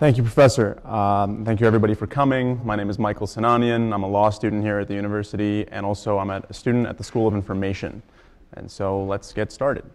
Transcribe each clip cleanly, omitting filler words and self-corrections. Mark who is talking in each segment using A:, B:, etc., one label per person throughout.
A: Thank you, Professor. Thank you, everybody, for coming. My name is Michael Sinanian. I'm a law student here at the university, and also I'm a student at the School of Information. And so let's get started.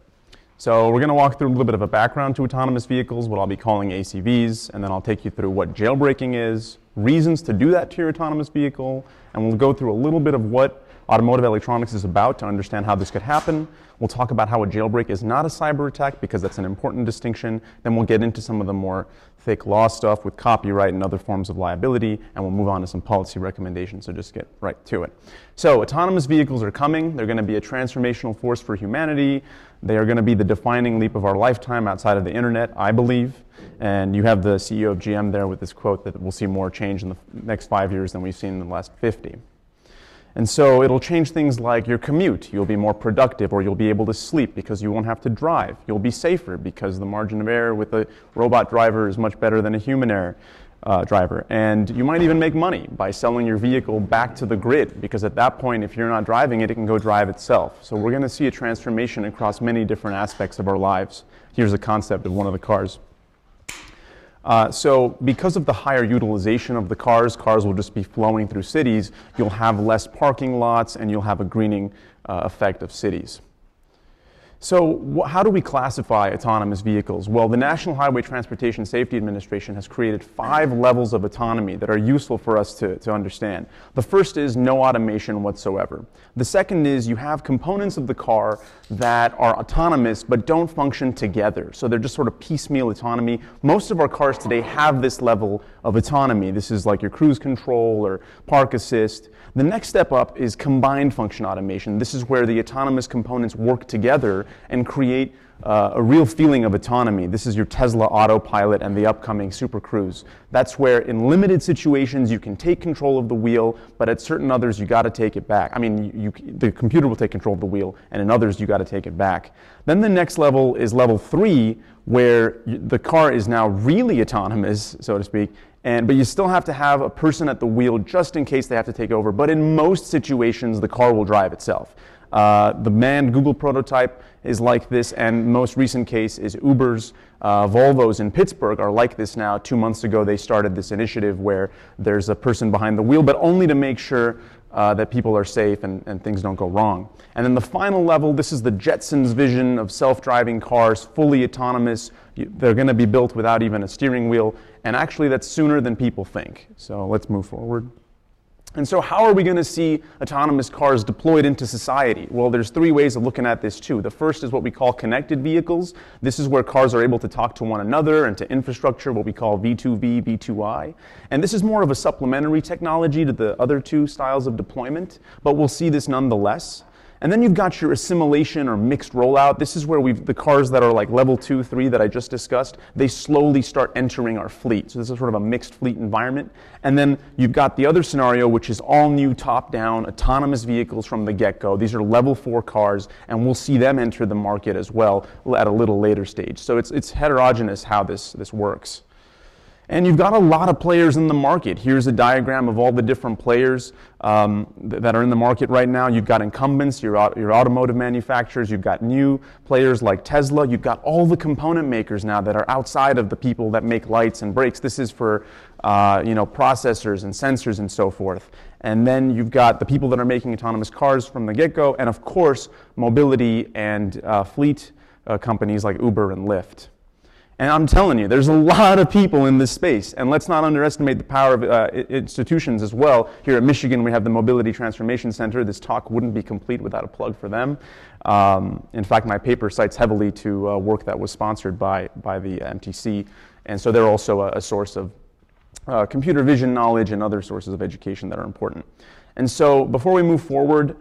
A: So we're going to walk through a little bit of a background to autonomous vehicles, what I'll be calling ACVs, and then I'll take you through what jailbreaking is, reasons to do that to your autonomous vehicle, and we'll go through a little bit of what automotive electronics is about to understand how this could happen. We'll talk about how a jailbreak is not a cyber attack because that's an important distinction. Then we'll get into some of the more thick law stuff with copyright and other forms of liability, and we'll move on to some policy recommendations, so just get right to it. So autonomous vehicles are coming. They're going to be a transformational force for humanity. They are going to be the defining leap of our lifetime outside of the internet, I believe. And you have the CEO of GM there with this quote that we'll see more change in the next 5 years than we've seen in the last 50. And so it'll change things like your commute. You'll be more productive, or you'll be able to sleep because you won't have to drive. You'll be safer because the margin of error with a robot driver is much better than a human driver. And you might even make money by selling your vehicle back to the grid, because at that point, if you're not driving it, it can go drive itself. So we're going to see a transformation across many different aspects of our lives. Here's a concept of one of the cars. So because of the higher utilization of the cars will just be flowing through cities. You'll have less parking lots, and you'll have a greening effect of cities. So how do we classify autonomous vehicles? Well, the National Highway Transportation Safety Administration has created 5 levels of autonomy that are useful for us to understand. The first is no automation whatsoever. The second is you have components of the car that are autonomous but don't function together. So they're just sort of piecemeal autonomy. Most of our cars today have this level of autonomy. This is like your cruise control or park assist. The next step up is combined function automation. This is where the autonomous components work together and create a real feeling of autonomy. This is your Tesla autopilot and the upcoming Super Cruise. That's where in limited situations you can take control of the wheel, but at certain others you got to take it back. I mean, the computer will take control of the wheel, and in others you got to take it back. Then the next level is level 3, where the car is now really autonomous, so to speak, but you still have to have a person at the wheel just in case they have to take over. But in most situations, the car will drive itself. The manned Google prototype is like this, and most recent case is Uber's. Volvos in Pittsburgh are like this now. 2 months ago, they started this initiative where there's a person behind the wheel, but only to make sure that people are safe and things don't go wrong. And then the final level, this is the Jetsons vision of self-driving cars, fully autonomous. They're going to be built without even a steering wheel, and actually that's sooner than people think. So let's move forward. And so how are we going to see autonomous cars deployed into society? Well, there's 3 ways of looking at this too. The first is what we call connected vehicles. This is where cars are able to talk to one another and to infrastructure, what we call V2V, V2I. And this is more of a supplementary technology to the other 2 styles of deployment, but we'll see this nonetheless. And then you've got your assimilation or mixed rollout. This is where the cars that are like level 2, 3 that I just discussed, they slowly start entering our fleet. So this is sort of a mixed fleet environment. And then you've got the other scenario, which is all new top-down autonomous vehicles from the get-go. These are level 4 cars, and we'll see them enter the market as well at a little later stage. So it's heterogeneous how this works. And you've got a lot of players in the market. Here's a diagram of all the different players that are in the market right now. You've got incumbents, your automotive manufacturers. You've got new players like Tesla. You've got all the component makers now that are outside of the people that make lights and brakes. This is for processors and sensors and so forth. And then you've got the people that are making autonomous cars from the get-go, and of course, mobility and fleet companies like Uber and Lyft. And I'm telling you, there's a lot of people in this space. And let's not underestimate the power of institutions as well. Here at Michigan, we have the Mobility Transformation Center. This talk wouldn't be complete without a plug for them. In fact, my paper cites heavily to work that was sponsored by the MTC. And so they're also a source of computer vision knowledge and other sources of education that are important. And so before we move forward,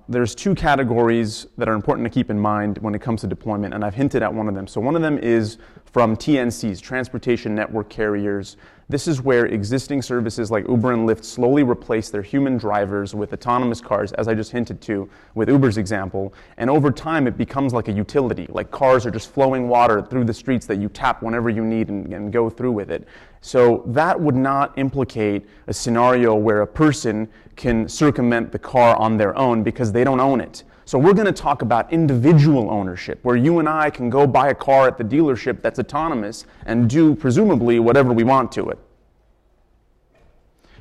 A: there's 2 categories that are important to keep in mind when it comes to deployment, and I've hinted at one of them. So one of them is from TNCs, Transportation Network Carriers. This is where existing services like Uber and Lyft slowly replace their human drivers with autonomous cars, as I just hinted to with Uber's example. And over time, it becomes like a utility. Like cars are just flowing water through the streets that you tap whenever you need and go through with it. So that would not implicate a scenario where a person can circumvent the car on their own because they don't own it. So we're going to talk about individual ownership, where you and I can go buy a car at the dealership that's autonomous and do, presumably, whatever we want to it.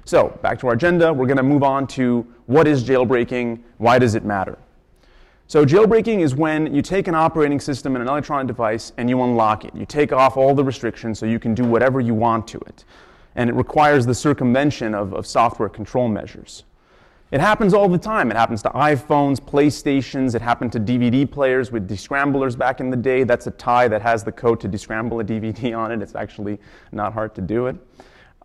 A: So, back to our agenda, we're going to move on to what is jailbreaking, why does it matter? So jailbreaking is when you take an operating system and an electronic device and you unlock it. You take off all the restrictions so you can do whatever you want to it. And it requires the circumvention of software control measures. It happens all the time. It happens to iPhones, PlayStations, it happened to DVD players with descramblers back in the day. That's a tie that has the code to descramble a DVD on it. It's actually not hard to do it.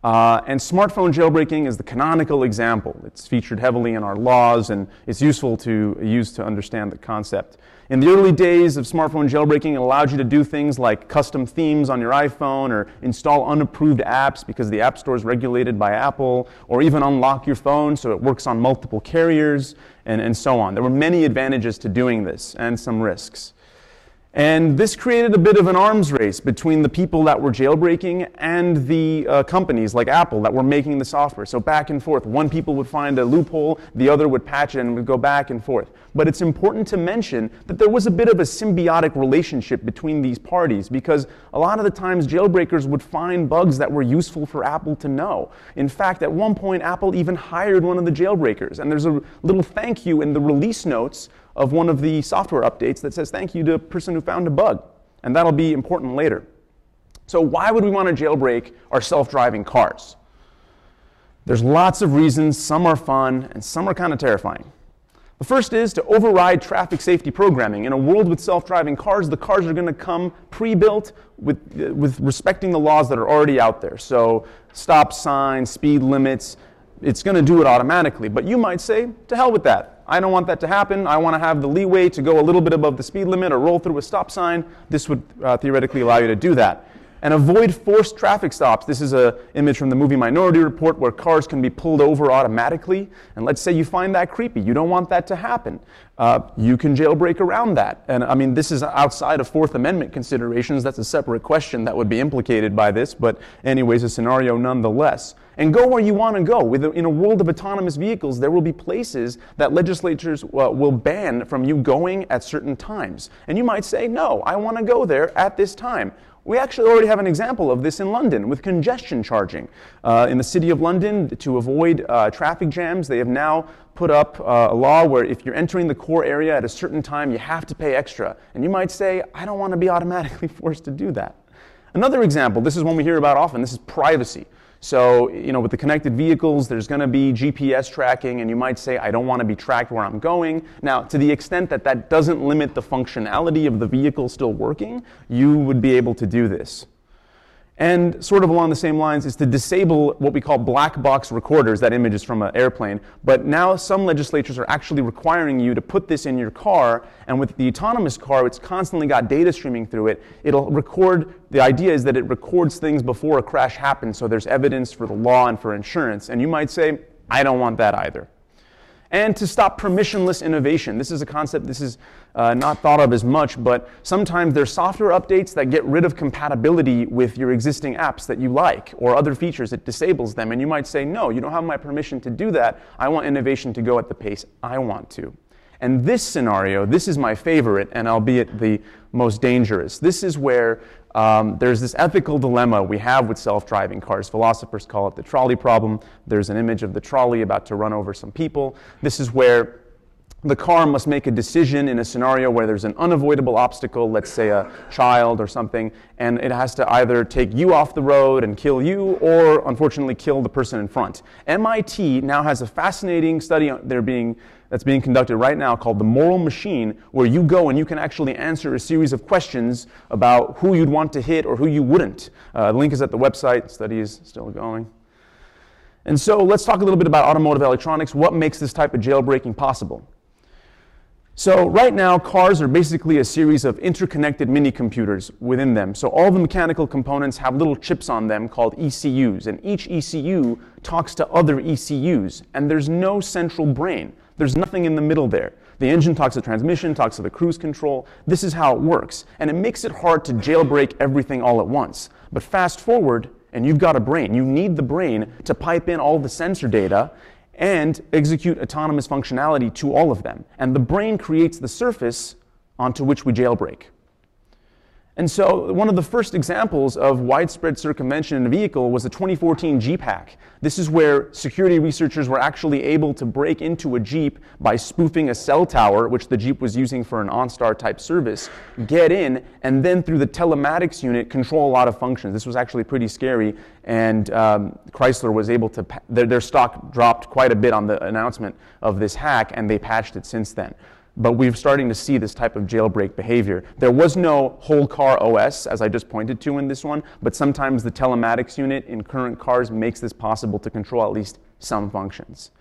A: And smartphone jailbreaking is the canonical example. It's featured heavily in our laws, and it's useful to use to understand the concept. In the early days of smartphone jailbreaking, it allowed you to do things like custom themes on your iPhone, or install unapproved apps because the App Store is regulated by Apple, or even unlock your phone so it works on multiple carriers, and so on. There were many advantages to doing this, and some risks. And this created a bit of an arms race between the people that were jailbreaking and the companies like Apple that were making the software. So back and forth. One people would find a loophole, the other would patch it, and would go back and forth. But it's important to mention that there was a bit of a symbiotic relationship between these parties, because a lot of the times jailbreakers would find bugs that were useful for Apple to know. In fact, at one point, Apple even hired one of the jailbreakers. And there's a little thank you in the release notes of one of the software updates that says thank you to the person who found a bug. And that'll be important later. So why would we want to jailbreak our self-driving cars? There's lots of reasons. Some are fun, and some are kind of terrifying. The first is to override traffic safety programming. In a world with self-driving cars, the cars are going to come pre-built with respecting the laws that are already out there. So stop signs, speed limits, it's going to do it automatically. But you might say, to hell with that. I don't want that to happen. I want to have the leeway to go a little bit above the speed limit or roll through a stop sign. This would theoretically allow you to do that. And avoid forced traffic stops. This is an image from the movie Minority Report where cars can be pulled over automatically. And let's say you find that creepy. You don't want that to happen. You can jailbreak around that. And I mean, this is outside of Fourth Amendment considerations. That's a separate question that would be implicated by this. But anyways, a scenario nonetheless. And go where you want to go. In a world of autonomous vehicles, there will be places that legislatures will ban from you going at certain times. And you might say, no, I want to go there at this time. We actually already have an example of this in London with congestion charging. In the City of London, to avoid traffic jams, they have now put up a law where if you're entering the core area at a certain time, you have to pay extra. And you might say, I don't want to be automatically forced to do that. Another example, this is one we hear about often, this is privacy. So, with the connected vehicles, there's going to be GPS tracking, and you might say, I don't want to be tracked where I'm going. Now, to the extent that that doesn't limit the functionality of the vehicle still working, you would be able to do this. And sort of along the same lines is to disable what we call black box recorders. That image is from an airplane. But now some legislatures are actually requiring you to put this in your car. And with the autonomous car, it's constantly got data streaming through it. It'll record, the idea is that it records things before a crash happens. So there's evidence for the law and for insurance. And you might say, I don't want that either. And to stop permissionless innovation. This is a concept this is not thought of as much, but sometimes there's software updates that get rid of compatibility with your existing apps that you like, or other features. It disables them. And you might say, no, you don't have my permission to do that. I want innovation to go at the pace I want to. And this scenario, this is my favorite, and albeit the most dangerous. This is where there's this ethical dilemma we have with self-driving cars. Philosophers call it the trolley problem. There's an image of the trolley about to run over some people. This is where the car must make a decision in a scenario where there's an unavoidable obstacle, let's say a child or something, and it has to either take you off the road and kill you, or unfortunately kill the person in front. MIT now has a fascinating study that's being conducted right now called The Moral Machine, where you go and you can actually answer a series of questions about who you'd want to hit or who you wouldn't. The link is at the website. The study is still going. And so let's talk a little bit about automotive electronics. What makes this type of jailbreaking possible? So right now, cars are basically a series of interconnected mini-computers within them. So all the mechanical components have little chips on them called ECUs, and each ECU talks to other ECUs, and there's no central brain. There's nothing in the middle there. The engine talks to the transmission, talks to the cruise control. This is how it works, and it makes it hard to jailbreak everything all at once. But fast forward, and you've got a brain. You need the brain to pipe in all the sensor data, and execute autonomous functionality to all of them. And the brain creates the surface onto which we jailbreak. And so one of the first examples of widespread circumvention in a vehicle was the 2014 Jeep hack. This is where security researchers were actually able to break into a Jeep by spoofing a cell tower, which the Jeep was using for an OnStar type service, get in, and then through the telematics unit control a lot of functions. This was actually pretty scary, and Chrysler was able to, their stock dropped quite a bit on the announcement of this hack, and they patched it since then. But we're starting to see this type of jailbreak behavior. There was no whole car OS, as I just pointed to in this one, but sometimes the telematics unit in current cars makes this possible to control at least some functions.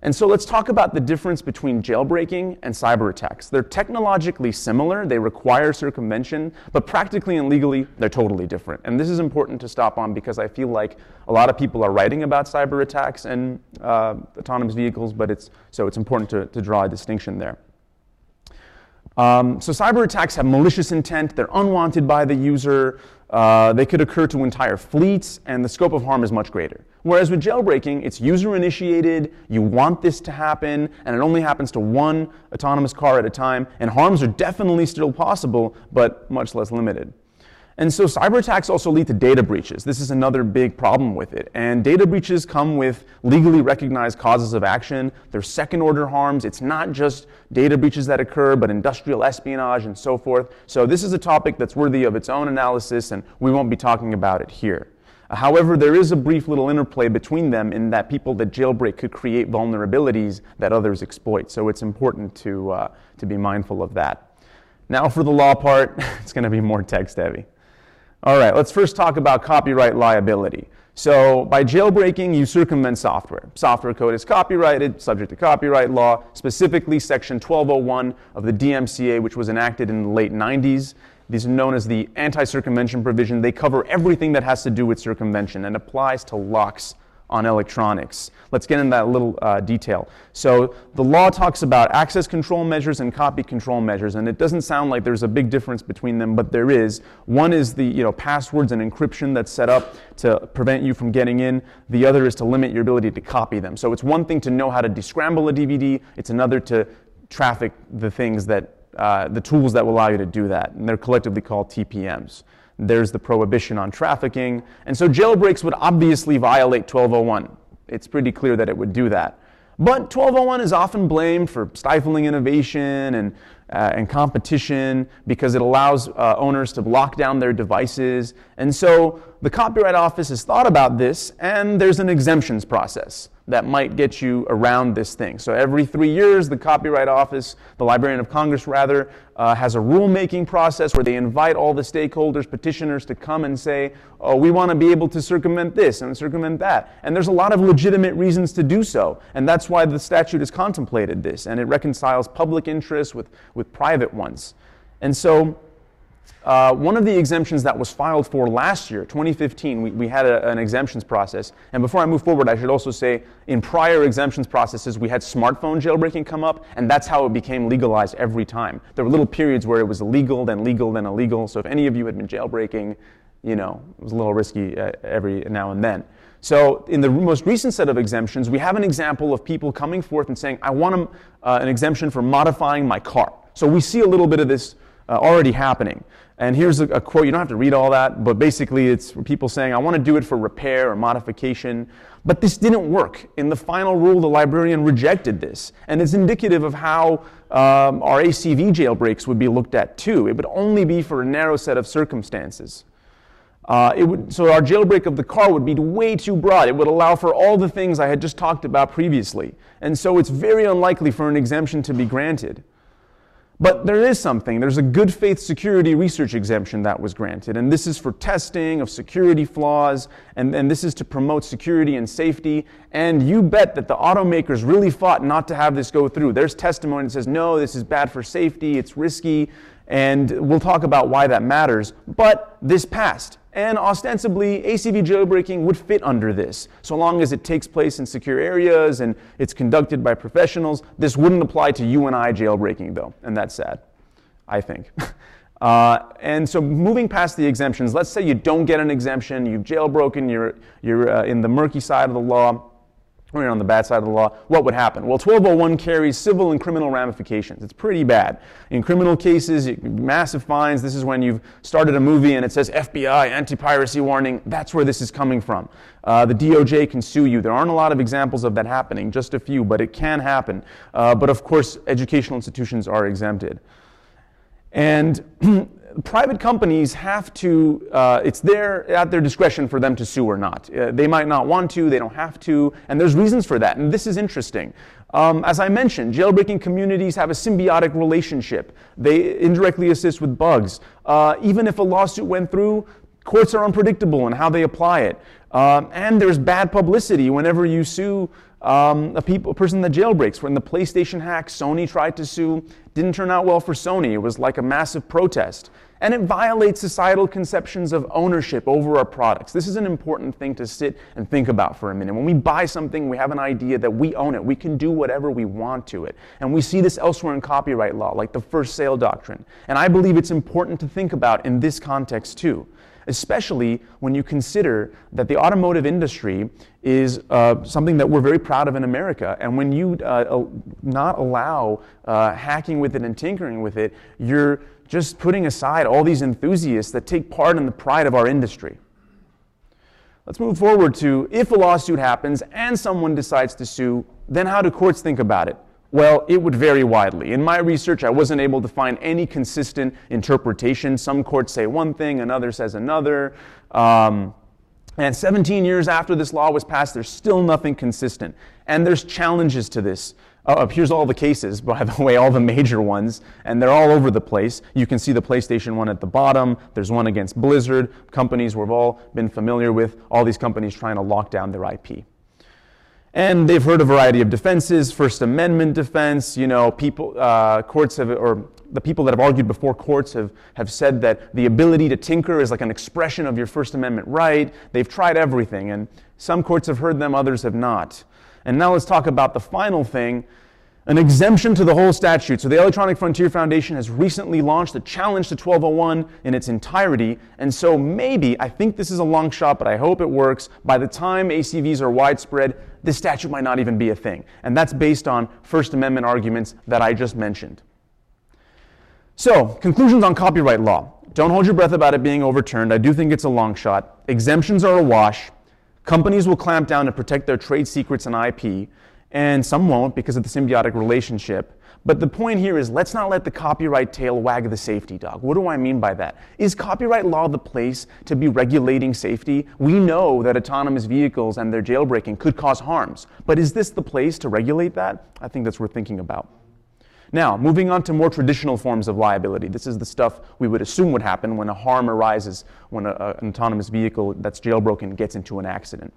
A: And so let's talk about the difference between jailbreaking and cyber attacks. They're technologically similar, they require circumvention, but practically and legally, they're totally different. And this is important to stop on because I feel like a lot of people are writing about cyber attacks and autonomous vehicles, but it's important to draw a distinction there. So cyber attacks have malicious intent, they're unwanted by the user, they could occur to entire fleets, and the scope of harm is much greater. Whereas with jailbreaking, it's user-initiated, you want this to happen, and it only happens to one autonomous car at a time, and harms are definitely still possible, but much less limited. And so cyber attacks also lead to data breaches. This is another big problem with it. And data breaches come with legally recognized causes of action. They're second-order harms. It's not just data breaches that occur, but industrial espionage and so forth. So this is a topic that's worthy of its own analysis, and we won't be talking about it here. However, there is a brief little interplay between them in that people that jailbreak could create vulnerabilities that others exploit. So it's important to be mindful of that. Now for the law part, it's going to be more text-heavy. All right, let's first talk about copyright liability. So by jailbreaking, you circumvent software. Software code is copyrighted, subject to copyright law, specifically Section 1201 of the DMCA, which was enacted in the late 90s. These are known as the anti-circumvention provision. They cover everything that has to do with circumvention and applies to locks on electronics. Let's get into that little detail. So the law talks about access control measures and copy control measures, and it doesn't sound like there's a big difference between them, but there is. One is the passwords and encryption that's set up to prevent you from getting in. The other is to limit your ability to copy them. So it's one thing to know how to descramble a DVD. It's another to traffic the things that the tools that will allow you to do that, and they're collectively called TPMs. There's the prohibition on trafficking. And so jailbreaks would obviously violate 1201. It's pretty clear that it would do that. But 1201 is often blamed for stifling innovation and competition because it allows owners to lock down their devices. And so the Copyright Office has thought about this, and there's an exemptions process that might get you around this thing. So every 3 years, the Copyright Office, the Librarian of Congress rather, has a rulemaking process where they invite all the stakeholders, petitioners to come and say, oh, we want to be able to circumvent this and circumvent that. And there's a lot of legitimate reasons to do so. And that's why the statute has contemplated this. And it reconciles public interests with private ones. And so one of the exemptions that was filed for last year, 2015, we had an exemptions process. And before I move forward, I should also say, in prior exemptions processes, we had smartphone jailbreaking come up, and that's how it became legalized every time. There were little periods where it was illegal, then legal, then illegal. So if any of you had been jailbreaking, it was a little risky every now and then. So in the most recent set of exemptions, we have an example of people coming forth and saying, I want an exemption for modifying my car. So we see a little bit of this already happening. And here's a quote. You don't have to read all that, but basically it's people saying, I want to do it for repair or modification. But this didn't work. In the final rule, the librarian rejected this. And it's indicative of how our ACV jailbreaks would be looked at too. It would only be for a narrow set of circumstances. So our jailbreak of the car would be way too broad. It would allow for all the things I had just talked about previously. And so it's very unlikely for an exemption to be granted. But there is something. There's a good faith security research exemption that was granted. And this is for testing of security flaws. And this is to promote security and safety. And you bet that the automakers really fought not to have this go through. There's testimony that says, no, this is bad for safety. It's risky. And we'll talk about why that matters. But this passed. And ostensibly, ACV jailbreaking would fit under this. So long as it takes place in secure areas and it's conducted by professionals. This wouldn't apply to you and I jailbreaking, though. And that's sad, I think. And so moving past the exemptions, let's say you don't get an exemption, you've jailbroken, you're in the murky side of the law. when you're on the bad side of the law, what would happen? Well, 1201 carries civil and criminal ramifications. It's pretty bad. In criminal cases, massive fines. This is when you've started a movie and it says FBI, anti-piracy warning. That's where this is coming from. The DOJ can sue you. There aren't a lot of examples of that happening, just a few, but it can happen. But of course, educational institutions are exempted. And private companies have to, it's at their discretion for them to sue or not. They might not want to, they don't have to, and there's reasons for that, and this is interesting. As I mentioned, jailbreaking communities have a symbiotic relationship. They indirectly assist with bugs. Even if a lawsuit went through, courts are unpredictable in how they apply it. And there's bad publicity whenever you sue a person that jailbreaks. When the PlayStation hack, Sony tried to sue, didn't turn out well for Sony. It was like a massive protest. And it violates societal conceptions of ownership over our products. This is an important thing to sit and think about for a minute. When we buy something, we have an idea that we own it. We can do whatever we want to it. And we see this elsewhere in copyright law, like the first sale doctrine. And I believe it's important to think about in this context too, especially when you consider that the automotive industry is something that we're very proud of in America. And when you not allow hacking with it and tinkering with it, you're just putting aside all these enthusiasts that take part in the pride of our industry. Let's move forward to, if a lawsuit happens and someone decides to sue, then how do courts think about it? Well, it would vary widely. In my research, I wasn't able to find any consistent interpretation. Some courts say one thing, another says another. And 17 years after this law was passed, there's still nothing consistent. And there's challenges to this. Here's all the cases, by the way, all the major ones, and they're all over the place. You can see the PlayStation one at the bottom. There's one against Blizzard, companies we've all been familiar with, all these companies trying to lock down their IP. And they've heard a variety of defenses, First Amendment defense, courts have, or the people that have argued before courts have said that the ability to tinker is like an expression of your First Amendment right. They've tried everything, and some courts have heard them, others have not. And now let's talk about the final thing, an exemption to the whole statute. So the Electronic Frontier Foundation has recently launched a challenge to 1201 in its entirety. And so maybe, I think this is a long shot, but I hope it works, by the time ACVs are widespread, this statute might not even be a thing. And that's based on First Amendment arguments that I just mentioned. So, conclusions on copyright law. Don't hold your breath about it being overturned. I do think it's a long shot. Exemptions are a wash. Companies will clamp down to protect their trade secrets and IP, and some won't because of the symbiotic relationship. But the point here is, let's not let the copyright tail wag the safety dog. What do I mean by that? Is copyright law the place to be regulating safety? We know that autonomous vehicles and their jailbreaking could cause harms, but is this the place to regulate that? I think that's worth thinking about. Now, moving on to more traditional forms of liability. This is the stuff we would assume would happen when a harm arises when an autonomous vehicle that's jailbroken gets into an accident.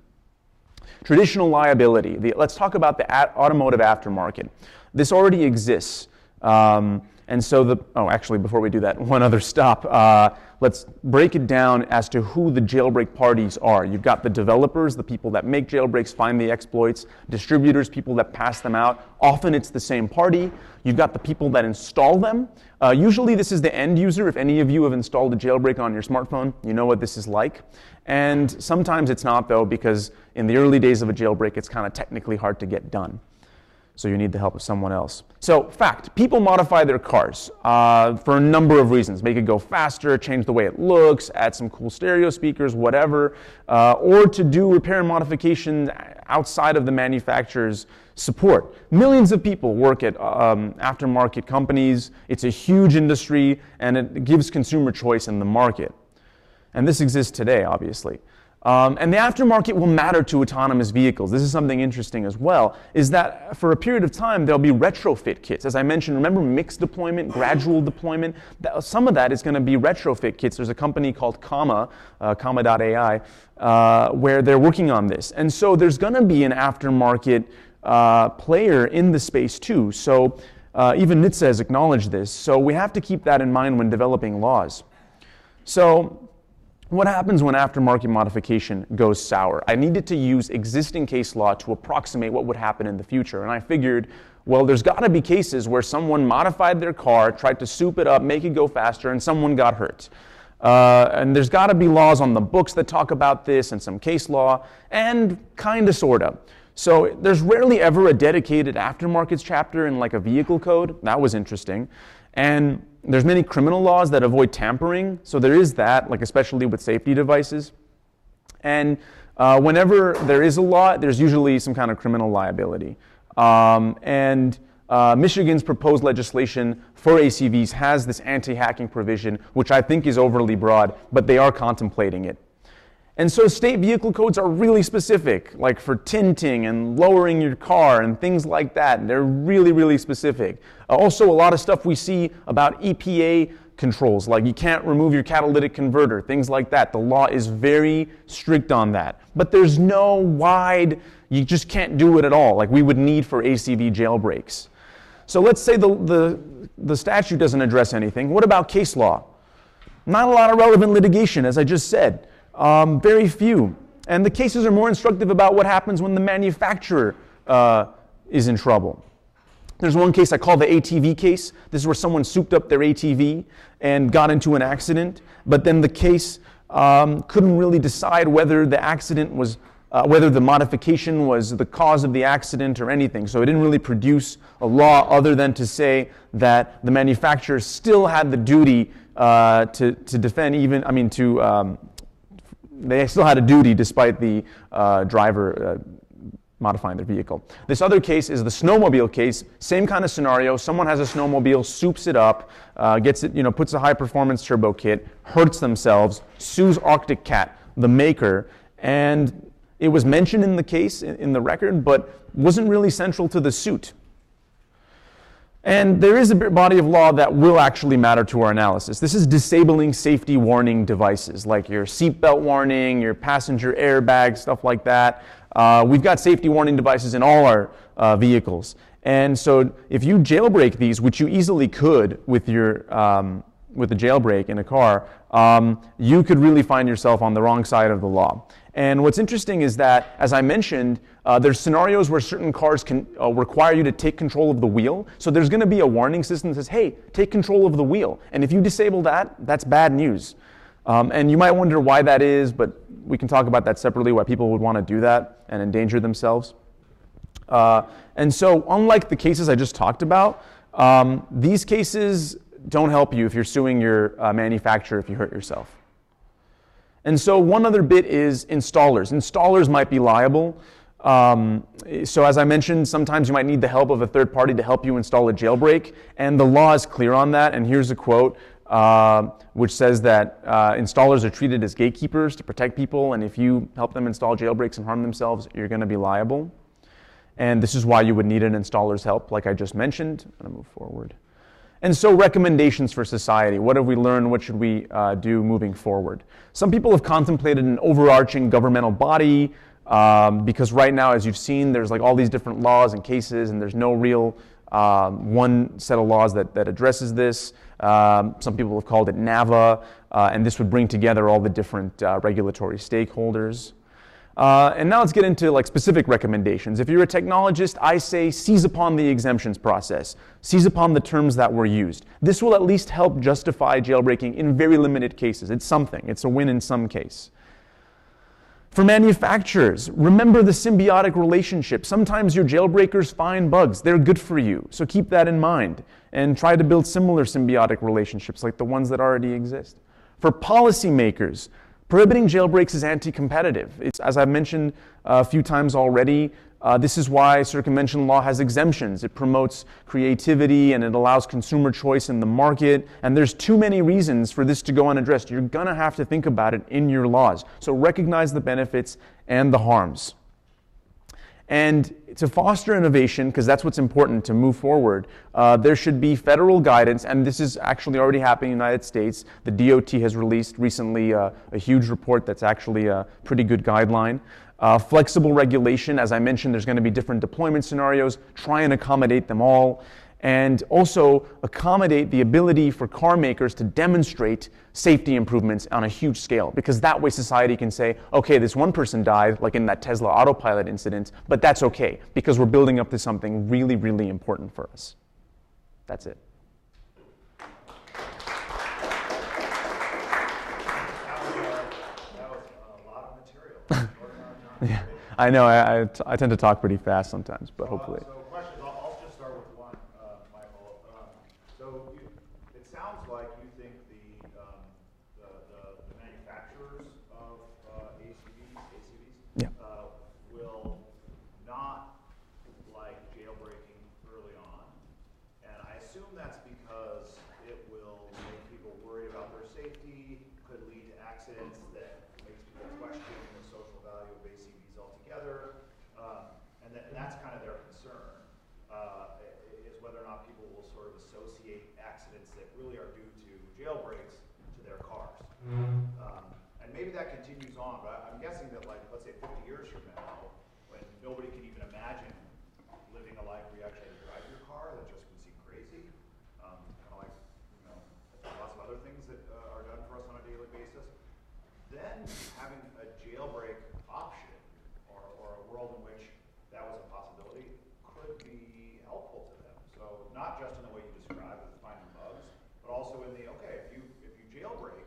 A: Traditional liability. Let's talk about the automotive aftermarket. This already exists. And so actually, before we do that, one other stop. Let's break it down as to who the jailbreak parties are. You've got the developers, the people that make jailbreaks, find the exploits, distributors, people that pass them out. Often it's the same party. You've got the people that install them. Usually this is the end user. If any of you have installed a jailbreak on your smartphone, you know what this is like. And sometimes it's not, though, because in the early days of a jailbreak, it's kind of technically hard to get done. So you need the help of someone else. So, fact, people modify their cars for a number of reasons. Make it go faster, change the way it looks, add some cool stereo speakers, whatever, or to do repair and modification outside of the manufacturer's support. Millions of people work at aftermarket companies. It's a huge industry, and it gives consumer choice in the market. And this exists today, obviously. And the aftermarket will matter to autonomous vehicles. This is something interesting as well, is that for a period of time, there'll be retrofit kits. As I mentioned, remember mixed deployment, gradual deployment? Some of that is going to be retrofit kits. There's a company called Comma.ai, where they're working on this. And so there's going to be an aftermarket player in the space too. So even NHTSA has acknowledged this. So we have to keep that in mind when developing laws. So what happens when aftermarket modification goes sour? I needed to use existing case law to approximate what would happen in the future. And I figured, well, there's got to be cases where someone modified their car, tried to soup it up, make it go faster, and someone got hurt. And there's got to be laws on the books that talk about this and some case law, and kind of, sort of. So there's rarely ever a dedicated aftermarkets chapter in like a vehicle code. That was interesting. And there's many criminal laws that avoid tampering. So there is that, like especially with safety devices. And whenever there is a law, there's usually some kind of criminal liability. Michigan's proposed legislation for ACVs has this anti-hacking provision, which I think is overly broad, but they are contemplating it. And so state vehicle codes are really specific, like for tinting and lowering your car and things like that. They're really, really specific. Also, a lot of stuff we see about EPA controls, like you can't remove your catalytic converter, things like that. The law is very strict on that. But there's no wide, you just can't do it at all, like we would need for ACV jailbreaks. So let's say the statute doesn't address anything. What about case law? Not a lot of relevant litigation, as I just said. Very few. And the cases are more instructive about what happens when the manufacturer is in trouble. There's one case I call the ATV case. This is where someone souped up their ATV and got into an accident, but then the case couldn't really decide whether the accident was, whether the modification was the cause of the accident or anything. So it didn't really produce a law other than to say that the manufacturer still had the duty to defend even, they still had a duty despite the driver modifying their vehicle. This other case is the snowmobile case. Same kind of scenario. Someone has a snowmobile, soups it up, gets it, puts a high-performance turbo kit, hurts themselves, sues Arctic Cat, the maker, and it was mentioned in the case, in the record, but wasn't really central to the suit. And there is a body of law that will actually matter to our analysis. This is disabling safety warning devices, like your seatbelt warning, your passenger airbag, stuff like that. We've got safety warning devices in all our vehicles. And so if you jailbreak these, which you easily could with your with a jailbreak in a car, you could really find yourself on the wrong side of the law. And what's interesting is that, as I mentioned, there's scenarios where certain cars can require you to take control of the wheel. So there's going to be a warning system that says, hey, take control of the wheel. And if you disable that, that's bad news. And you might wonder why that is, but we can talk about that separately, why people would want to do that and endanger themselves. And so unlike the cases I just talked about, these cases don't help you if you're suing your manufacturer if you hurt yourself. And so one other bit is installers. Installers might be liable. So as I mentioned, sometimes you might need the help of a third party to help you install a jailbreak, and the law is clear on that. And here's a quote which says that installers are treated as gatekeepers to protect people, and if you help them install jailbreaks and harm themselves, you're going to be liable. And this is why you would need an installer's help, like I just mentioned. I'm going to move forward. And so recommendations for society. What have we learned? What should we do moving forward? Some people have contemplated an overarching governmental body because right now, as you've seen, there's like all these different laws and cases, and there's no real one set of laws that addresses this. Some people have called it NAVA, and this would bring together all the different regulatory stakeholders. And now let's get into like specific recommendations. If you're a technologist, I say seize upon the exemptions process. Seize upon the terms that were used. This will at least help justify jailbreaking in very limited cases. It's something. It's a win in some case. For manufacturers, remember the symbiotic relationship. Sometimes your jailbreakers find bugs. They're good for you. So keep that in mind and try to build similar symbiotic relationships like the ones that already exist. For policymakers, prohibiting jailbreaks is anti-competitive. It's, as I've mentioned a few times already, this is why circumvention law has exemptions. It promotes creativity and it allows consumer choice in the market. And there's too many reasons for this to go unaddressed. You're going to have to think about it in your laws. So recognize the benefits and the harms. And to foster innovation, because that's what's important to move forward, there should be federal guidance, and this is actually already happening in the United States. The DOT has released recently a huge report that's actually a pretty good guideline. Flexible regulation, as I mentioned, there's going to be different deployment scenarios. Try and accommodate them all. And also accommodate the ability for car makers to demonstrate safety improvements on a huge scale, because that way society can say, okay, this one person died, like in that Tesla autopilot incident, but that's okay, because we're building up to something really, really important for us. That's it. Yeah, I know. I tend to talk pretty fast sometimes, but hopefully.
B: So questions. I'll just start with one, Michael. It sounds like you think the manufacturers of ACVs,
A: Yeah.
B: will not like jailbreaking early on, and I assume that's because it will make people worried about their safety, could lead to accidents that makes people question the social value of ACVs altogether. And that's kind of their concern, is whether or not people will sort of associate accidents that really are due to jailbreaks to their cars. And maybe that continues on, but I'm guessing that, like, let's say 50 years from now, when nobody can even imagine living a life where you actually drive your car, that just would seem crazy. Kind of like, lots of other things that are done for us on a daily basis. Then having a jailbreak option, or a world in which that was a possibility, could be helpful to them. So not just in the way you described with finding bugs, but also in the, okay, if you jailbreak,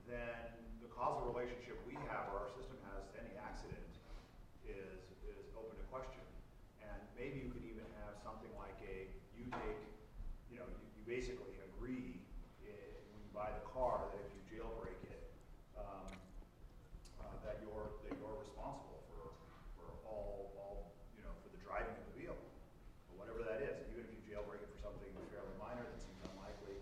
B: then the causal relationship we have, or our system has, to any accident is open to question. And maybe you could even have something like you basically agree when you buy the car that if you jailbreak it, that you're responsible for all for the driving of the vehicle, or whatever that is. Even if you jailbreak it for something fairly minor that seems unlikely,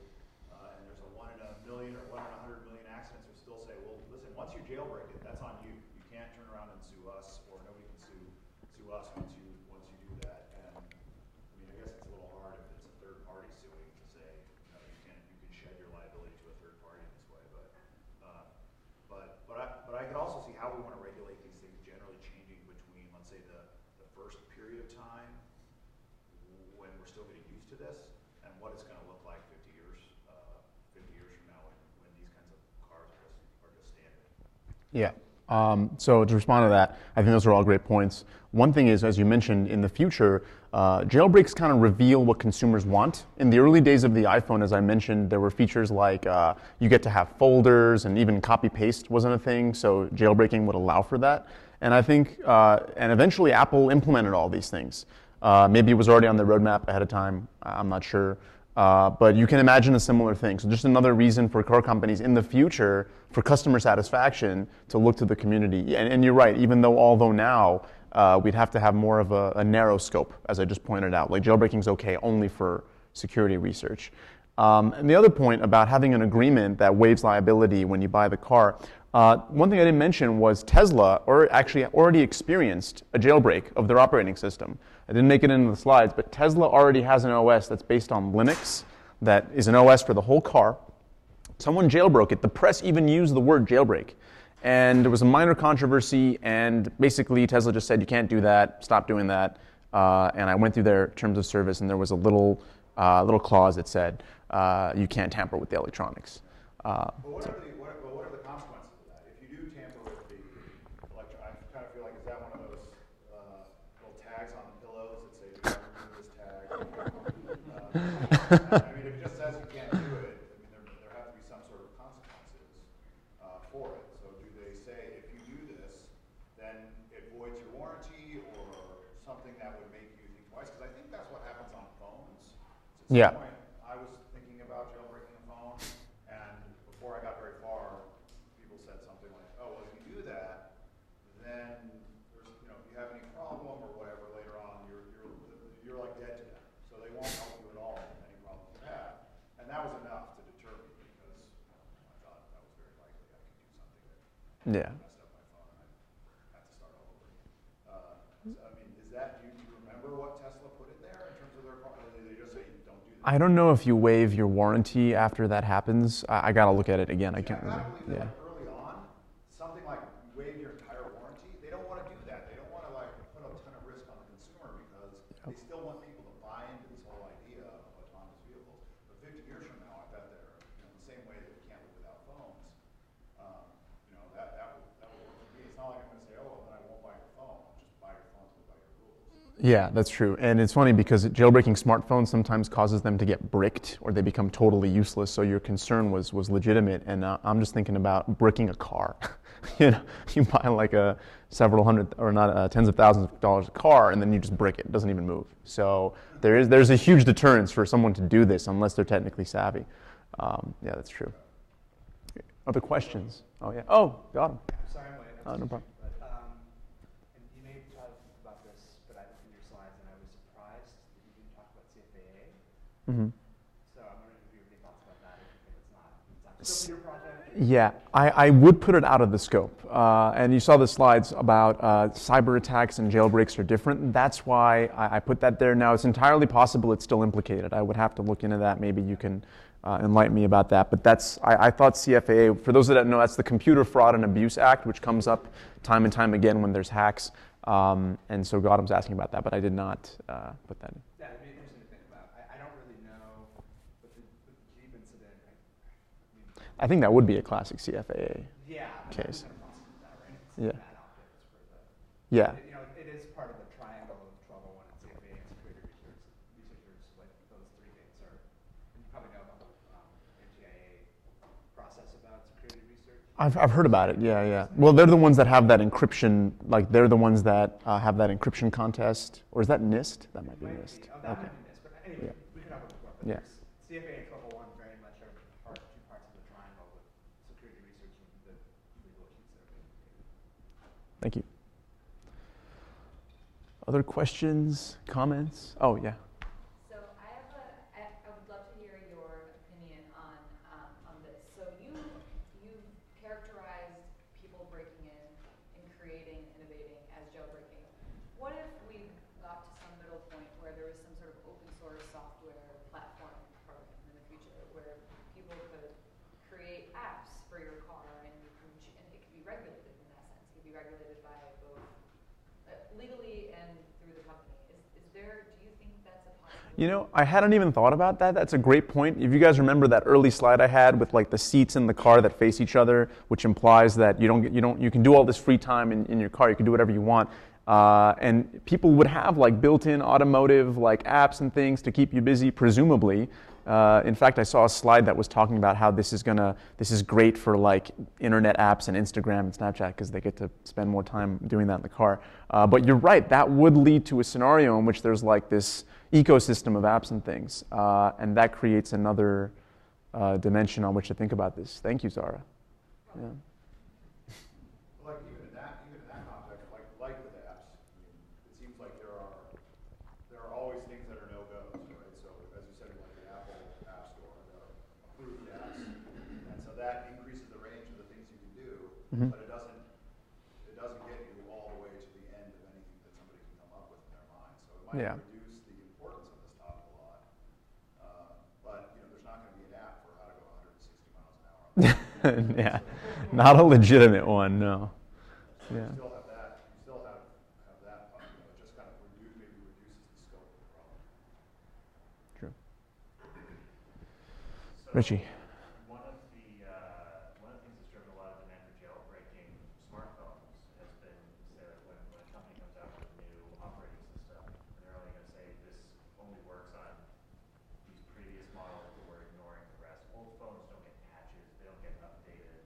B: and there's a 1 in a million or 1 in 100 million accidents, we still say, well, listen, once you jailbreak it, that's on you. You can't turn around and sue us, or nobody can sue us once you do that. And I mean, I guess it's a little hard if it's a third party suing to say, you can shed your liability to a third party in this way, but I could also see how we want to regulate these things generally changing between, let's say, the first period of time when we're still getting used to this, and what it's going to look like 50 years from now when these kinds of cars are just standard.
A: Yeah. So to respond to that, I think those are all great points. One thing is, as you mentioned, in the future, jailbreaks kind of reveal what consumers want. In the early days of the iPhone, as I mentioned, there were features like you get to have folders, and even copy-paste wasn't a thing, so jailbreaking would allow for that. And I think, and eventually Apple implemented all these things. Maybe it was already on the roadmap ahead of time, I'm not sure. But you can imagine a similar thing. So just another reason for car companies in the future for customer satisfaction to look to the community. And you're right, although now we'd have to have more of a narrow scope, as I just pointed out. Like jailbreaking's okay only for security research. And the other point about having an agreement that waives liability when you buy the car, one thing I didn't mention was Tesla actually already experienced a jailbreak of their operating system. I didn't make it into the slides, but Tesla already has an OS that's based on Linux that is an OS for the whole car. Someone jailbroke it. The press even used the word jailbreak. And there was a minor controversy, and basically Tesla just said, you can't do that, stop doing that. And I went through their terms of service, and there was a little clause that said, you can't tamper with the electronics.
B: But what are the consequences of that? If you do tamper with the electronics, I kind of feel like, is that one of those little tags on the pillows that say, do not remove this tag? I mean, if it just says you can't do it, I mean, there have to be some sort of consequences for it. So do they say, if you do this, then it voids your warranty, or something that would make you think twice? Because I think that's what happens on phones. So at some point, I was thinking about jailbreaking a phone, and before I got very far, people said something like, "Oh, well, if you do that, then there's, if you have any problem or whatever later on, you're like dead to them. So they won't help you at all with any problem you have." And that was enough to deter me, because I thought that was very likely I could do something that messed up my phone, and I had to start all over. I mean, is that, do you remember what Tesla put in there in terms of their car? Or did they just say don't do that?
A: I don't know if you waive your warranty after that happens. I got to look at it again. I can't remember.
B: Yeah. Early on, something like waive your entire warranty, they don't want to do that. They don't want to put a ton of risk on the consumer, because they still want people to buy into this whole idea of autonomous vehicles. But 50 years from now, I bet they're the same way that we can't live without phones. That will work for me. It's not like I'm going to say, oh, then I won't buy your phone. I'll just buy your phone to live by your rules.
A: Yeah, that's true. And it's funny because jailbreaking smartphones sometimes causes them to get bricked or they become totally useless. So your concern was legitimate. And I'm just thinking about bricking a car. You know, you buy like a several hundred or not tens of thousands of dollars a car and then you just brick it. It doesn't even move. So there's a huge deterrence for someone to do this unless they're technically savvy. Yeah, that's true. Other questions? Oh, yeah. Oh, got him.
C: Sorry, I'm late.
A: No problem.
C: And you may have talked about this, but I looked at your slides and I was surprised that you didn't talk about CFAA.
A: Mm-hmm.
C: So I'm wondering if you have any thoughts about that, if it's not scope of your project.
A: Yeah, I would put it out of the scope. And you saw the slides about cyber attacks and jailbreaks are different. That's why I put that there. Now, it's entirely possible it's still implicated. I would have to look into that. Maybe you can enlighten me about that. But I thought CFAA, for those that don't know, that's the Computer Fraud and Abuse Act, which comes up time and time again when there's hacks. And so Gautam's asking about that, but I did not put that in.
C: Yeah, it'd be interesting to think about. I don't really know with the Jeep incident.
A: I think that would be a classic CFAA
C: Yeah,
A: case.
C: I'm going to prosecute that, right? It's
A: Yeah.
C: bad optics for the.
A: Yeah.
C: You know, it is part of the triangle of 1201 and CFAA and security researchers. Like those three things are. You probably know about the NTIA process about security research.
A: I've heard about it. Yeah, yeah. Well, they're the ones that have that encryption. Like they're the ones that have that encryption contest, or is that NIST? That might be NIST.
C: Oh, that
A: Okay.
C: might be NIST, but anyway,
A: Yeah.
C: we could have a look. But
A: Yeah.
C: CFAA and 1201 very much are two parts of the triangle with security research and the legal issues that are being created.
A: Thank you. Other questions, comments? Oh, yeah.
D: So I would love to hear your opinion on this. So you characterized people breaking in and creating, innovating as jailbreaking. What if we got to some middle point where there was some sort of open source software platform program in the future where people could create apps for your car and it could be regulated in that sense. It could be regulated by both legally and through the company. Do you think that's a possibility?
A: You know, I hadn't even thought about that. That's a great point. If you guys remember that early slide I had with like the seats in the car that face each other, which implies that you can do all this free time in your car. You can do whatever you want. And people would have like built-in automotive like apps and things to keep you busy, presumably. In fact, I saw a slide that was talking about how this is great for like internet apps and Instagram and Snapchat because they get to spend more time doing that in the car. But you're right, that would lead to a scenario in which there's like this ecosystem of apps and things, and that creates another dimension on which to think about this. Thank you, Zara. Yeah.
B: Like even in that context, like with apps, it seems like there are always things that are no-goes, right? So as you said, like the Apple App Store, there are approved apps, and so that increases the range of the things you can do, but it doesn't get you all the way to the end of anything that somebody can come up with in their mind. So it might
A: Yeah.
B: reduce the importance of this topic a lot, but there's not going to be an app for how to go 160 miles an hour.
A: Yeah, not a legitimate one, no. Yeah.
B: You still have that part, it just kind of maybe reduces the scope of the problem.
A: True.
E: So
A: Richie.
E: One of the things that's driven a lot of demand for jailbreaking smartphones has been, say, like when a company comes out with a new operating system, and they're only going to say this only works on these previous models, but we're ignoring the rest. Old phones don't get patches, they don't get updated,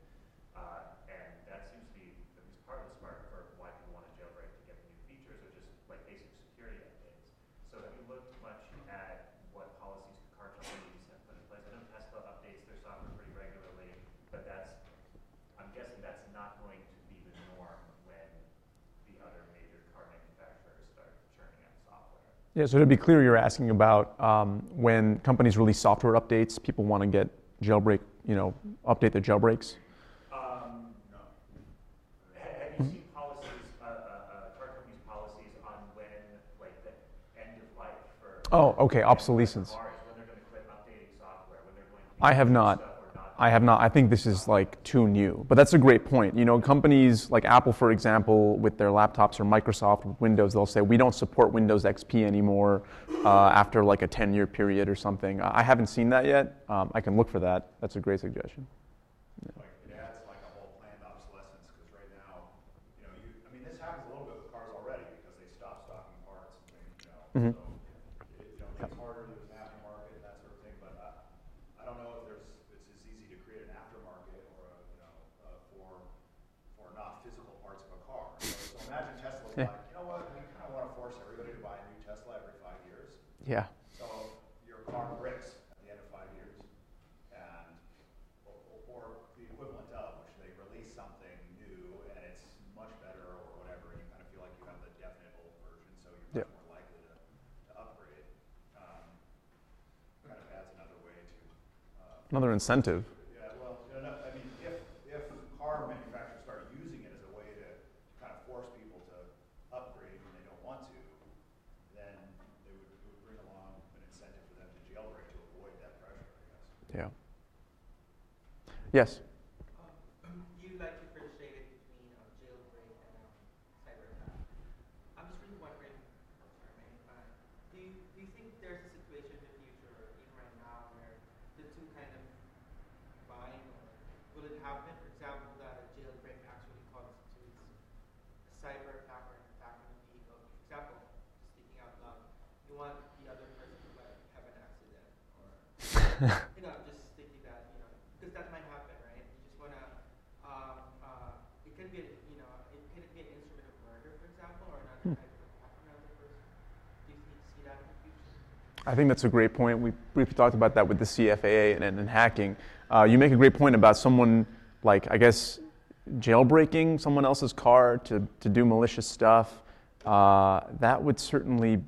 E: and that seems to be at least part of the spark for why people want to jailbreak to get the new features, or just like basic security updates. So have you looked much at what policies car companies have put in place? I know Tesla updates their software pretty regularly, but I'm guessing that's not going to be the norm when the other major car manufacturers start churning out software.
A: Yeah, so to be clear, you're asking about when companies release software updates, people want to get update their jailbreaks?
B: No.
E: Have you seen policies, car companies' policies on when, like, the end of life for
A: Okay, obsolescence.
E: cars, when they're going to quit updating software, when they're going to
A: I have
E: do
A: not.
E: stuff or not?
A: I have not. I think this is like too new, but that's a great point. Companies like Apple, for example, with their laptops, or Microsoft with Windows, they'll say we don't support Windows XP anymore after like a 10-year period or something. I haven't seen that yet. I can look for that. That's a great suggestion.
B: Like it adds like a whole planned obsolescence because right now, this happens a little bit with cars already because they stop stocking parts and
A: Mhm.
B: So it makes harder to do an aftermarket and that sort of thing. But I don't know if it's as easy to create an aftermarket or for not physical parts of a car. So imagine Tesla's
A: Yeah.
B: like, you know what, we kind of want to force everybody to buy a new Tesla every 5 years.
A: Yeah.
B: So your car breaks at the end of 5 years, and or the equivalent of, which they release something new and it's much better or whatever, and you kind of feel like you have the definite old version, so you're much more likely to upgrade. Kind of adds another way to
A: Another incentive.
B: yeah. Well, I mean, if car manufacturers start using it as a way to kind of force people to upgrade when they don't want to, then it would bring along an incentive for them to jailbreak to avoid that pressure, I guess.
A: Yeah. Yes.
F: You like differentiated between jailbreak and cyber attack. I'm just really wondering, do you think there's a situation in the future, or even right now, where the two kind of combine, or will it happen, for example, that a jailbreak actually constitutes a cyber attack or an attack on a vehicle? For example, speaking out loud, you want the other person to like have an accident, or just thinking that, because that might happen, right? You just wanna, it could be, it could be an instrument of murder, for example, or another type of attack on another person. Do you see that in the future?
A: I think that's a great point. We briefly talked about that with the CFAA and hacking. You make a great point about someone, like, I guess, jailbreaking someone else's car to do malicious stuff. That would certainly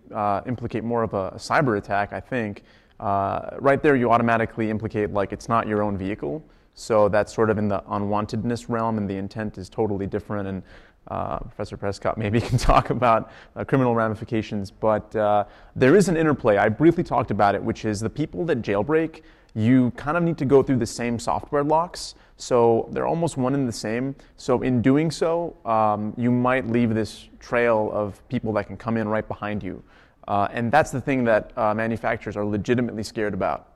A: implicate more of a cyber attack, I think. Right there, you automatically implicate, like, it's not your own vehicle. So that's sort of in the unwantedness realm, and the intent is totally different. And Professor Prescott maybe can talk about criminal ramifications. But there is an interplay. I briefly talked about it, which is the people that jailbreak, you kind of need to go through the same software locks. So they're almost one and the same. So in doing so, you might leave this trail of people that can come in right behind you. And that's the thing that manufacturers are legitimately scared about.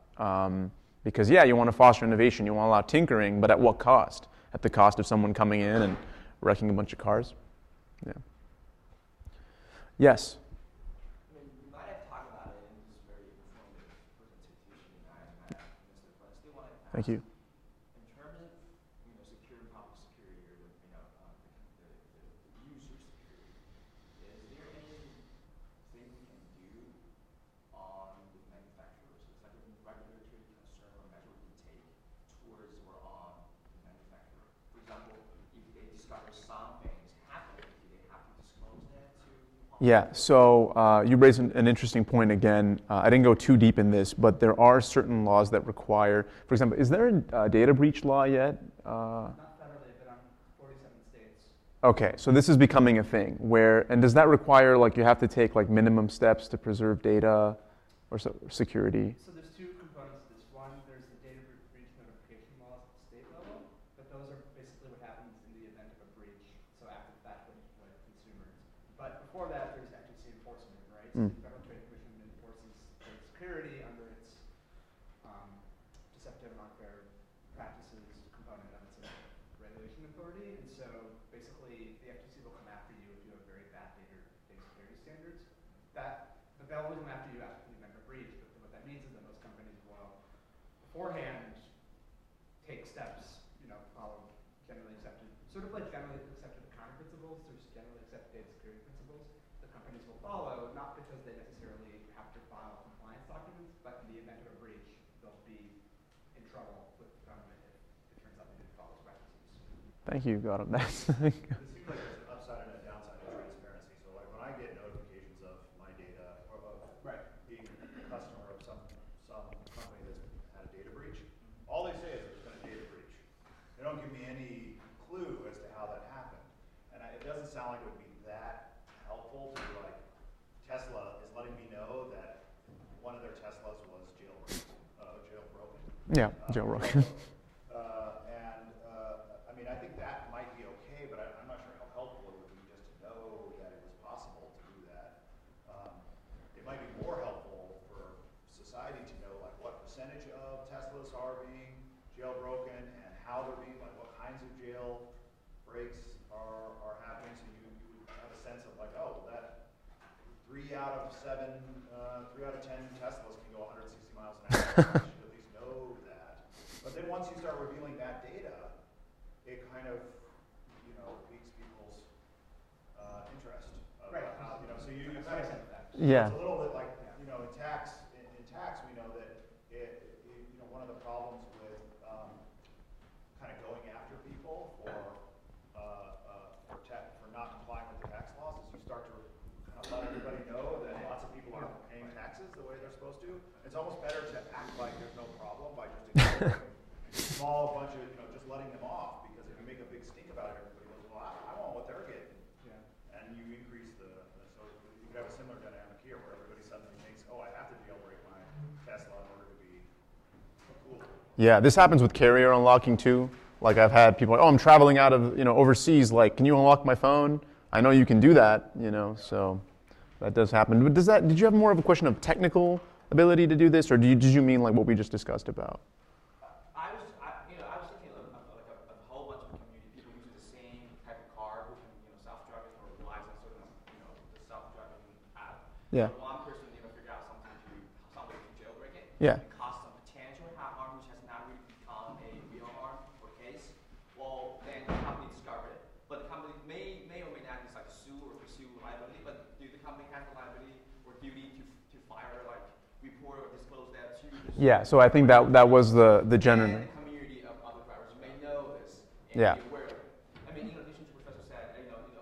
A: Because, yeah, you want to foster innovation, you want to allow tinkering, but at what cost? At the cost of someone coming in and wrecking a bunch of cars? Yeah. Yes?
G: I mean, you might have talked about it in this very informative presentation, and I missed it, but I still want to ask.
A: Thank you.
G: In terms of, secure and public security, or the user security, is there anything we can do on the manufacturers? Is that a regulatory concern or measure we can take towards or on the manufacturer? For example, if they discover some things happening, do they have to disclose that to the public?
A: Yeah, so you raised an interesting point again. I didn't go too deep in this, but there are certain laws that require, for example, is there a data breach law yet?
C: Not federally, but on 47 states.
A: Okay, so this is becoming a thing and does that require, like, you have to take, like, minimum steps to preserve data or security?
C: So there's two components to this. One, there's the data breach notification laws at the state level, but those are basically what happens in the event of a breach. So after the fact, when consumers. But before that, there's FTC enforcement, right? So the Federal Trade Commission enforces trade security under its deceptive and unfair practices component of its regulation authority. And so basically, the FTC will come after you if you have very bad data security standards. But they'll only come after you after the event of breach. But what that means is that most companies will beforehand take steps, follow generally accepted, sort of like generally accepted accounting principles. There's generally accepted data security principles that companies will follow, not because they necessarily have to file compliance documents, but in the event of a breach, they'll be in trouble with the government if it turns out they didn't follow those practices.
A: Thank you, Gautam.
B: It seems like there's an upside and a downside to transparency. So, like, when I get notifications of my data or of being a customer of some company that's had a data breach, all they say is there's been a data breach. They don't give me any clue as to how that happened. And it doesn't sound like it would be that helpful to be like, Tesla is letting me know that one of their Teslas was jailbroken.
A: Yeah, jailbroken.
B: I mean, I think that might be okay, but I'm not sure how helpful it would be just to know that it was possible to do that. It might be more helpful for society to know, like, what percentage of Teslas are being jailbroken and how they're being, like, what kinds of jailbreaks are happening. So you would have a sense of, like, oh, that 3 out of of 10 Teslas can go 160 miles an hour. You should at least know that. But then once you start revealing that data, it kind of, piques people's interest.
C: Right.
B: How, so you kind of,
A: Yeah.
B: it's a little bit like, in tax, we know that one of the problems with kind of going after people for not complying with the tax laws is you start to kind of let everybody know that lots of people aren't paying taxes the way they're supposed to. It's almost better to act like there's no problem by just ignoring a small bunch of, just letting them off, because if you make a big stink about it, everybody goes, well, I want what they're getting. Yeah. And you increase so you could have a similar dynamic here where everybody suddenly thinks, oh, I have to jailbreak my Tesla in order to be cool.
A: Yeah, this happens with carrier unlocking too. Like I've had people, I'm traveling out of, overseas, like, can you unlock my phone? I know you can do that, so that does happen. But did you have more of a question of technical ability to do this, or did you mean like what we just discussed about?
G: I was thinking of a whole bunch of community people using the same type of car who can, self-driving or relies on sort of, the self-driving app.
A: Yeah.
G: So one person, figure out something to jailbreak it.
A: Yeah.
G: It costs some potential harm, which has not really become a real harm or case. Well, then the company discovered it, but the company may or may not decide to sue or pursue liability. But do the company have the liability or duty to fire, report or disclose that to the
A: Yeah, so I think that was the general.
G: And the community of other drivers may know this and
A: Yeah.
G: be aware of it. I mean, in addition to what Professor said,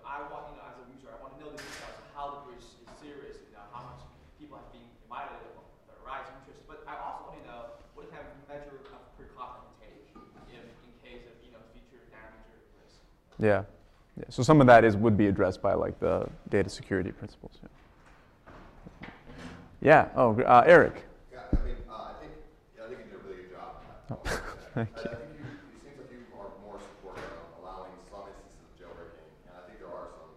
G: I want, as a user, I want to know this details, how the bridge is serious, how much people have been invited, the rise in interest. But I also want to know what kind of measure of precaution take in case of future damage or risk.
A: Yeah. So some of that would be addressed by like the data security principles. Yeah. Oh, Eric.
H: Yeah, I think you did a really good job.
A: Thank you.
H: I think it seems like you are more supportive of allowing some instances of jailbreaking, and I think there are some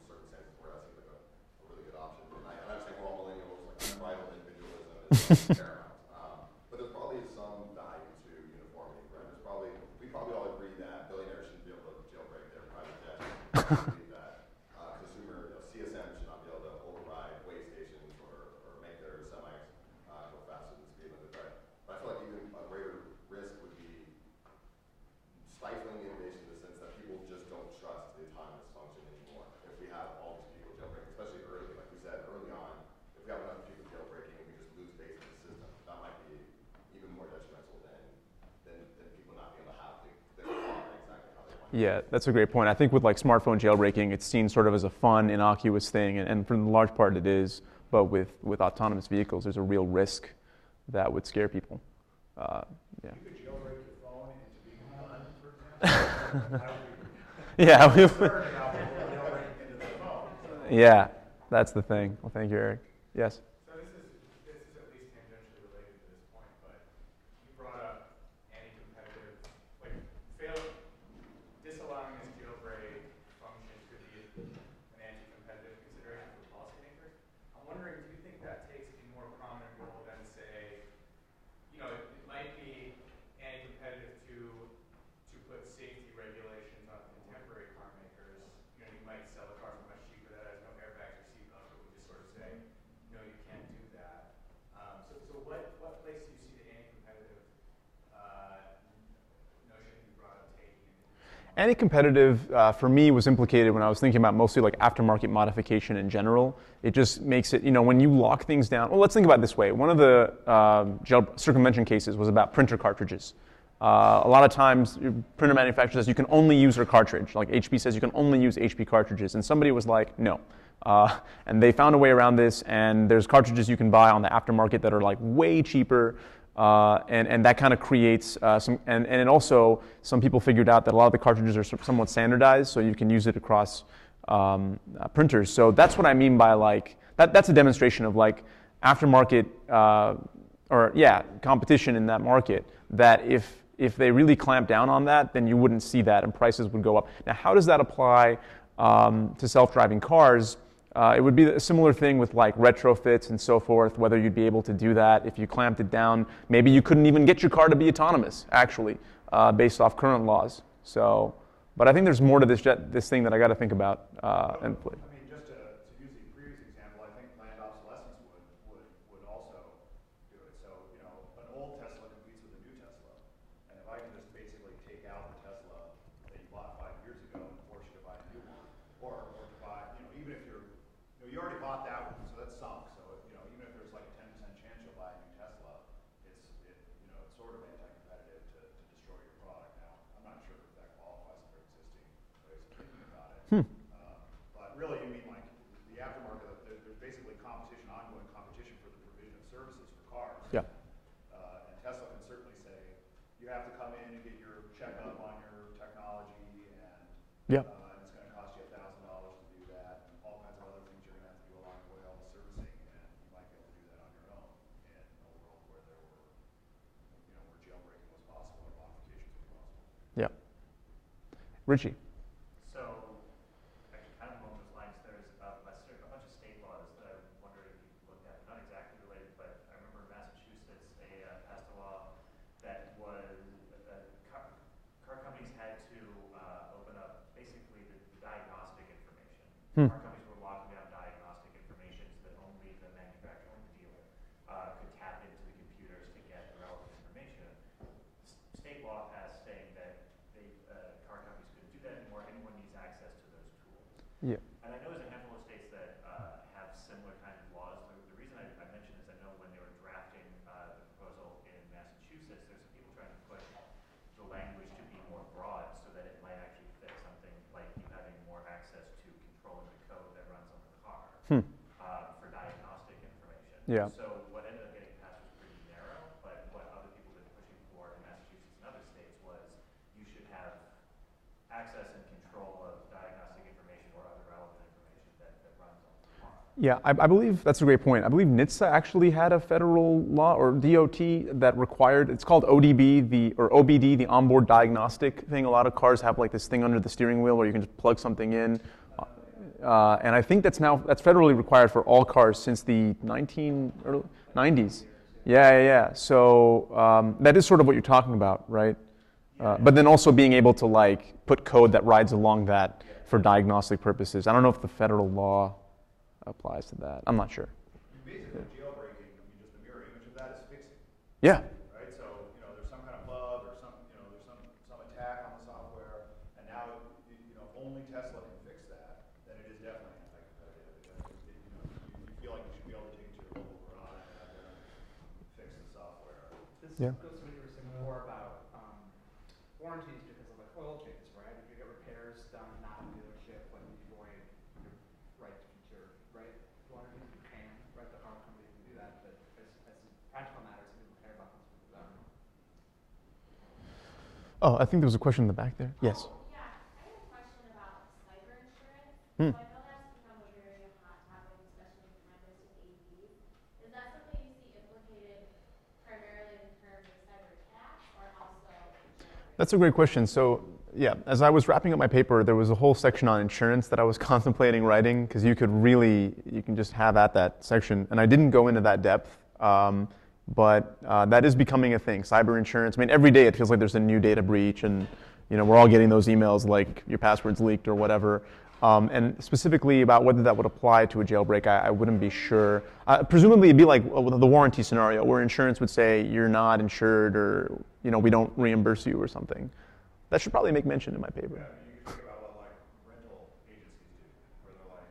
H: circumstances where that seems like a really good option. And I understand we're all millennials, like unbridled individualism is paramount. But there's probably some value to uniformity, right? We probably all agree that billionaires shouldn't be able to jailbreak their private jets. That CSM should not be able to override way stations or make their semis go faster than speed limit, right? But I feel like even a greater risk would be stifling innovation in the sense that people just don't trust the autonomous function anymore. If we have all these people jailbreaking, especially early, like we said early on, if we have enough people jailbreaking and we just lose base in the system, that might be even more detrimental than people not being able to have their car exactly how they want.
A: Yeah, that's a great point. I think with like smartphone jailbreaking, it's seen sort of as a fun, innocuous thing, and for the large part it is. But with autonomous vehicles, there's a real risk that would scare people. Yeah.
B: You could jailbreak your phone into being a gun, for example.
A: Yeah.
B: Concerned about people jailbreaking into their phone.
A: Yeah, that's the thing. Well, thank you, Eric. Yes.
I: So this is at least tangentially related to this point, but you brought up anti-competitive, disallowing this jailbreak function could be an anti-competitive consideration for policymakers. I'm wondering, do you think that takes a more prominent role than, say, it might be anti-competitive to put safety regulations on contemporary car makers. You might sell a car for much cheaper that has no airbags or seatbelts, but would just sort of say, no, you can't do that. So what place do you see the anti-competitive notion you brought up taking?
A: Anti-competitive, for me, was implicated when I was thinking about mostly like aftermarket modification in general. It just makes it, when you lock things down. Well, let's think about it this way. One of the circumvention cases was about printer cartridges. A lot of times, printer manufacturer says you can only use their cartridge. Like HP says you can only use HP cartridges. And somebody was like, no. And they found a way around this, and there's cartridges you can buy on the aftermarket that are like way cheaper. And that kind of creates some, and then also some people figured out that a lot of the cartridges are somewhat standardized, so you can use it across printers. So that's what I mean by like, that's a demonstration of like aftermarket, competition in that market, that if they really clamp down on that, then you wouldn't see that and prices would go up. Now, how does that apply to self-driving cars? It would be a similar thing with like retrofits and so forth, whether you'd be able to do that if you clamped it down. Maybe you couldn't even get your car to be autonomous, actually, based off current laws. So, but I think there's more to this thing that I got to think about and play.
B: I mean, just to use the previous example, I think land obsolescence you already bought that one, so that's sunk. So even if there's like a 10% chance you'll buy a new Tesla, it's sort of anti-competitive to destroy your product. Now, I'm not sure if that qualifies under existing ways of thinking about it. But really, you mean like the aftermarket? There's basically competition, ongoing competition for the provision of services for cars.
A: Yeah.
B: And Tesla can certainly say you have to come in and get your checkup on your technology, and
A: Yeah.
B: it's going to cost you $1,000 to do that, and all kinds of other things you're going to have to do along the way, all the servicing, and you might be able to do that on your own in a world where there were, where jailbreaking was possible or modifications were possible.
A: Yeah. Richie.
E: So, actually, kind of along those lines, there's a bunch of state laws that I wondered if you could look at. Not exactly related, but I remember Massachusetts, they passed a law that was car companies had to open up basically the diagnostic information. Car companies were locking down diagnostic information so that only the manufacturer, only the dealer, could tap into the computers to get the relevant information. State law passed saying that car companies couldn't do that anymore. Anyone needs access to those tools.
A: Yeah.
E: And I know there's a handful of states that have similar kind of laws. The reason I mention this, I know when they were drafting the proposal in Massachusetts, there's some people trying to push the language to be more broad so that it might actually fit something like you having more access to controlling the code that runs on the car for diagnostic information.
A: Yeah.
E: So what ended up getting passed was pretty narrow, but what other people have been pushing for in Massachusetts and other states was you should have access and control of diagnostic information or other relevant information that runs on the car.
A: Yeah, I believe that's a great point. I believe NHTSA actually had a federal law or DOT that required, it's called ODB, or OBD, the onboard diagnostic thing. A lot of cars have like this thing under the steering wheel where you can just plug something in. And I think that's federally required for all cars since the 1990s. Yeah. So that is sort of what you're talking about, right? But then also being able to like put code that rides along that for diagnostic purposes. I don't know if the federal law applies to that. I'm not sure.
B: Basically, jailbreaking, just the mirror image of that is fixing.
A: Yeah.
B: Right? So, there's some kind of bug or there's some attack on the software, and now, only Tesla can fix that, then it is definitely anti-competitive. You feel like you should be able to take it to your local garage and have them fix the software.
C: This
A: Yeah.
C: goes to what you were saying before about warranties because of like oil changes, right? If you get repairs done not in the dealership, like you void your right to future warranties, you can, right? The car company can do that, but as practical matters, people care about those people that.
A: Oh, I think there was a question in the back there. Yes.
J: Yeah, I have a question about cyber insurance.
A: Hmm.
J: So I know that's become a very hot topic, especially in context with ACVs. Is that something you see implicated primarily in terms of cyber attacks or also insurance?
A: That's a great question. So, yeah, as I was wrapping up my paper, there was a whole section on insurance that I was contemplating writing because you can just have at that section. And I didn't go into that depth, but that is becoming a thing. Cyber insurance. I mean, every day it feels like there's a new data breach, and we're all getting those emails like your password's leaked or whatever. And specifically about whether that would apply to a jailbreak, I wouldn't be sure. Presumably it'd be like the warranty scenario where insurance would say you're not insured or we don't reimburse you or something. That should probably make mention in my paper.
B: Yeah, you can think about what like rental agencies do, where they're like,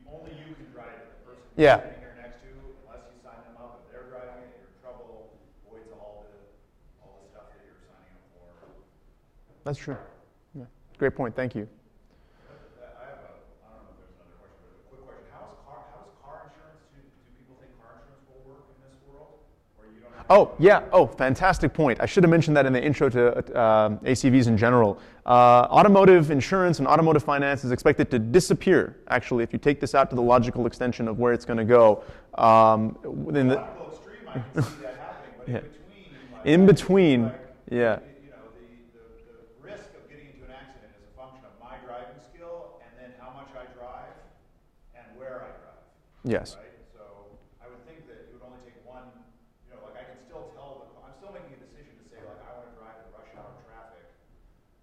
B: only you can drive it. The person you're sitting here next to, unless you sign them up, if they're driving it, you're in trouble. Voids all the stuff that you're signing up for.
A: That's true. Yeah. Great point. Thank you.
B: I don't know if there's another question, but a quick question. How is car insurance? Do people think car insurance will work in this world? Or you don't have
A: fantastic point. I should have mentioned that in the intro to ACVs in general. Automotive insurance and automotive finance is expected to disappear, actually, if you take this out to the logical extension of where it's going to go.
B: Within the logical extreme, I can see that happening, but in between,
A: yeah.
B: The risk of getting into an accident is a function of my driving skill and then how much I drive and where I drive.
A: Yes.
B: Right? So I would think that it would only take one, like I can still I'm still making a decision to say like I want to drive in rush hour traffic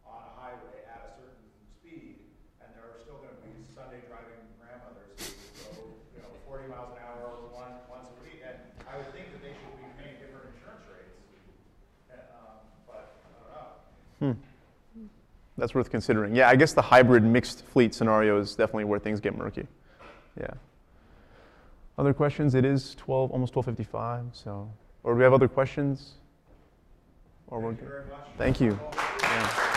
B: on a highway at a certain speed, and there are still going to be Sunday driving grandmothers who go 40 miles an hour once a week, and I would think that they should be paying different insurance rates, but I don't know.
A: That's worth considering. Yeah, I guess the hybrid mixed fleet scenario is definitely where things get murky. Yeah. Other questions? It is 12, almost 12:55. So, or do we have other questions? Or we're good.
B: Thank you very much.
A: Thank you. Yeah.